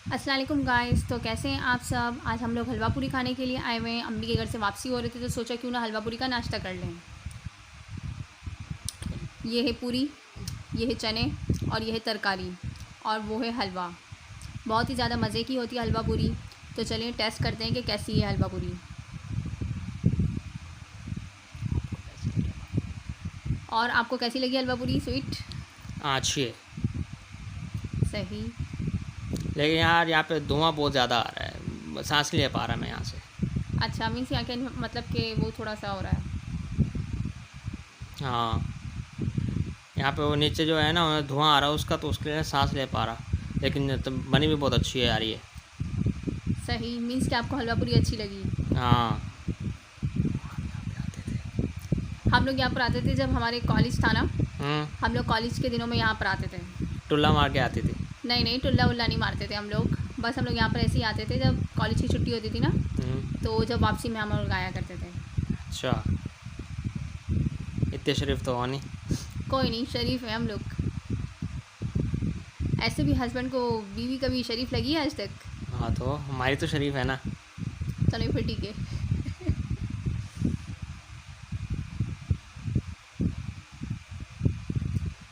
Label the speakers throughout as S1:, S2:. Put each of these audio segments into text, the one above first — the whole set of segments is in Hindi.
S1: अस्सलाम वालेकुम गाइस। तो कैसे हैं आप सब। आज हम लोग हलवा पूरी खाने के लिए आए हुए हैं। अम्मी के घर से वापसी हो रहे थे तो सोचा क्यों ना हलवा पूरी का नाश्ता कर लें। ये है पूरी, ये है चने और ये है तरकारी और वो है हलवा। बहुत ही ज़्यादा मज़े की होती है हलवा पूरी। तो चलिए टेस्ट करते हैं कि कैसी है हलवा पूरी। और आपको कैसी लगी हलवा पूरी। स्वीट
S2: अच्छी है।
S1: सही।
S2: लेकिन यार यहाँ पे धुआं बहुत ज़्यादा आ रहा है, सांस नहीं ले पा रहा मैं यहाँ से।
S1: अच्छा मीन्स यहाँ के मतलब कि वो थोड़ा सा हो रहा है।
S2: हाँ, यहाँ पे वो नीचे जो है ना धुआं आ रहा है उसका, तो उसके लिए सांस ले पा रहा। लेकिन तो बनी भी बहुत अच्छी है यार ये।
S1: सही मीन्स कि आपको हलवा पूरी अच्छी लगी।
S2: हाँ।
S1: हम लोग यहाँ पर आते थे जब हमारे कॉलेज था ना।
S2: हम्म।
S1: हम लोग कॉलेज के दिनों में यहाँ पर आते थे।
S2: टुल्ला मार के आती थी।
S1: नहीं नहीं, टुल्ला वुल्ला नहीं मारते थे हम लोग। बस हम लोग यहाँ पर ऐसे ही आते थे जब कॉलेज की छुट्टी होती थी ना। तो जब वापसी में हम लोग आया करते थे।
S2: अच्छा, इतने शरीफ तो हो नहीं।
S1: कोई नहीं, शरीफ है हम लोग। ऐसे भी हस्बैंड को बीवी कभी शरीफ लगी है आज तक।
S2: हाँ तो हमारी तो शरीफ है ना।
S1: चलो फिर ठीक है।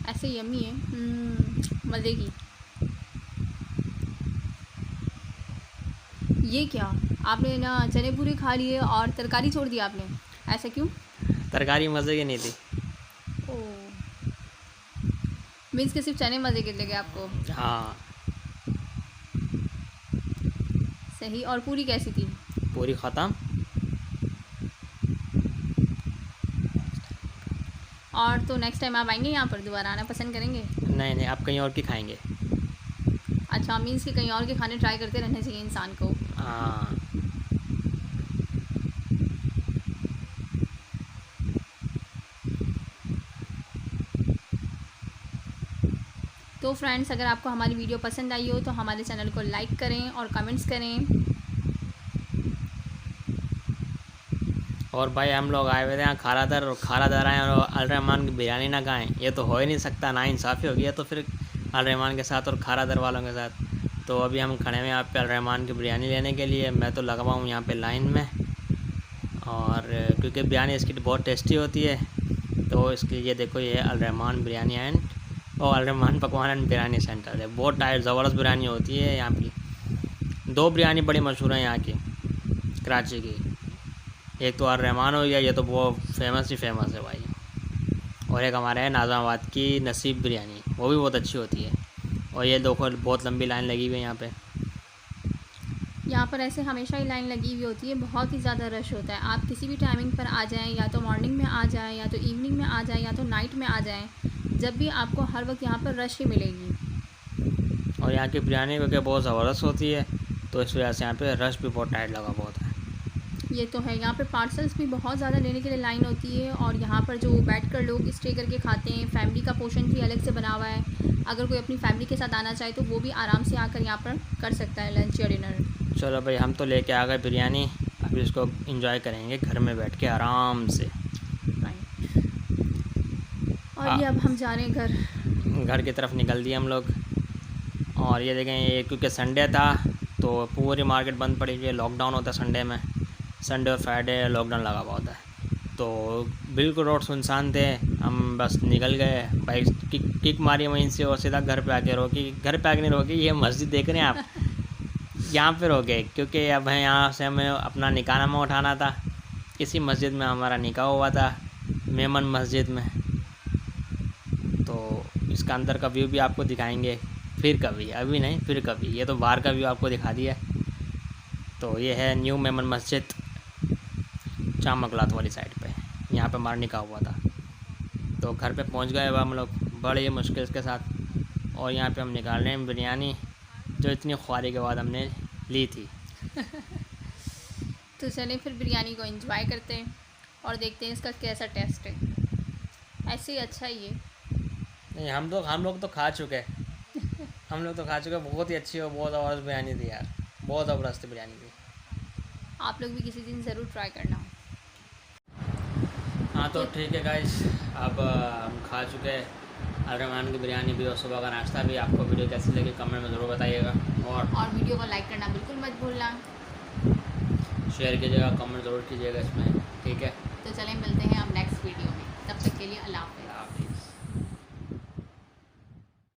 S1: ऐसे यम्मी है, मज़े की। ये क्या, आपने ना चने पूरे खा लिए और तरकारी छोड़ दी आपने, ऐसा क्यों।
S2: तरकारी मज़े की नहीं थी।
S1: ओ, मीन्स के सिर्फ चने मज़े के लगे आपको।
S2: हाँ।
S1: सही। और पूरी कैसी थी।
S2: पूरी ख़त्म।
S1: और तो नेक्स्ट टाइम आप आएंगे यहाँ पर, दोबारा आना पसंद करेंगे।
S2: नहीं नहीं, आप कहीं और की खाएंगे।
S1: अच्छा मीन्स कि कहीं और के खाने ट्राई करते रहने चाहिए इंसान को।
S2: हाँ।
S1: तो फ्रेंड्स, अगर आपको हमारी वीडियो पसंद आई हो तो हमारे चैनल को लाइक करें और कमेंट्स करें।
S2: और भाई हम लोग आए हुए थे यहाँ खारादर, और खारादर आए और अलरहमान की बिरयानी ना खाएं, ये तो हो ही नहीं सकता। ना इंसाफ़ी हो गई है तो फिर अलरहमान के साथ और खारादर वालों के साथ। तो अभी हम खड़े हैं यहाँ पे अलरहमान की बिरयानी लेने के लिए। मैं तो लगा हुआ हूँ यहाँ पे लाइन में, और क्योंकि बिरयानी इसकी बहुत टेस्टी होती है, तो इसके लिए देखो ये अलरहमान बिरयानी एंड और अलरहमान पकवान एंड बिरयानी सेंटर है। बहुत टाइट ज़बरदस्त बिरयानी होती है यहाँ की। दो बिरयानी बड़ी मशहूर है यहाँ की, कराची की। एक तो रहमान हो गया, ये तो बहुत फेमस ही फेमस है भाई। और एक हमारे है नाज़ामाबाद की नसीब बिरयानी, वो भी बहुत अच्छी होती है। और ये देखो बहुत लंबी लाइन लगी हुई है यहाँ पे।
S1: यहाँ पर ऐसे हमेशा ही लाइन लगी हुई होती है, बहुत ही ज़्यादा रश होता है। आप किसी भी टाइमिंग पर आ जाएँ, या तो मॉर्निंग में आ जाएँ, या तो इवनिंग में आ जाएँ, या तो नाइट में आ जाएँ, जब भी आपको हर वक्त यहाँ पर रश ही मिलेगी।
S2: और यहाँ की बिरयानी क्योंकि बहुत ज़बरदस्त होती है, तो इस वजह से यहाँ पे रश भी बहुत टाइट लगा बहुत है।
S1: ये तो है। यहाँ पर पार्सल्स भी बहुत ज़्यादा लेने के लिए लाइन होती है। और यहाँ पर जो बैठकर लोग स्टे करके खाते हैं, फैमिली का पोर्शन भी अलग से बना हुआ है। अगर कोई अपनी फैमिली के साथ आना चाहे तो वो भी आराम से आकर यहाँ पर कर सकता है लंच या डिनर।
S2: चलो भाई, हम तो लेके आ गए बिरयानी, अभी इसको इंजॉय करेंगे घर में बैठ के आराम से।
S1: और ये अब हम जा रहे हैं
S2: घर की तरफ निकल दिए हम लोग। और ये देखें, ये क्योंकि संडे था तो पूरी मार्केट बंद पड़ी हुई है। लॉकडाउन होता है संडे में, संडे और फ्राइडे लॉकडाउन लगा हुआ होता है। तो बिल्कुल रोड सुनसान थे। हम बस निकल गए, बाइक किक मारी वहीं से और सीधा घर पे आके रोकी। घर पे आके नहीं रोकी, ये मस्जिद देख रहे हैं आप, यहाँ पे रोके, क्योंकि अब यहाँ से हमें अपना निकाहनामा उठाना था। इसी मस्जिद में हमारा निकाह हुआ था, मेमन मस्जिद में। तो इसका अंदर का व्यू भी आपको दिखाएंगे फिर कभी, अभी नहीं फिर कभी। ये तो बाहर का व्यू आपको दिखा दिया। तो ये है न्यू मेमन मस्जिद, चामकलात वाली साइड पे, यहाँ पे हमारा निकाह हुआ था। तो घर पे पहुँच गए अब हम लोग बड़े मुश्किल के साथ। और यहाँ पे हम निकाल रहे हैं बिरयानी, जो इतनी ख्वारी के बाद हमने ली थी।
S1: तो चलें फिर बिरयानी को एंजॉय करते हैं और देखते हैं इसका कैसा टेस्ट है। ऐसे ही अच्छा ही है।
S2: नहीं, हम लोग तो खा चुके हैं। हम लोग तो खा चुके हैं, बहुत ही अच्छी और बहुत ज़बरदस्त बिरयानी थी यार, बहुत ज़बरदस्त बिरयानी थी।
S1: आप लोग भी किसी दिन ज़रूर ट्राई करना।
S2: हाँ तो ठीक है गाइस, अब हम खा चुके हैं अलरहमान की बिरयानी भी और सुबह का नाश्ता भी। आपको वीडियो कैसी लगी कमेंट में ज़रूर बताइएगा,
S1: और वीडियो को लाइक करना बिल्कुल मत भूलना,
S2: शेयर कीजिएगा, कमेंट ज़रूर कीजिएगा इसमें, ठीक है।
S1: तो चलें मिलते हैं अब नेक्स्ट वीडियो में, तब तक के लिए अल्लाह हाफ़िज़।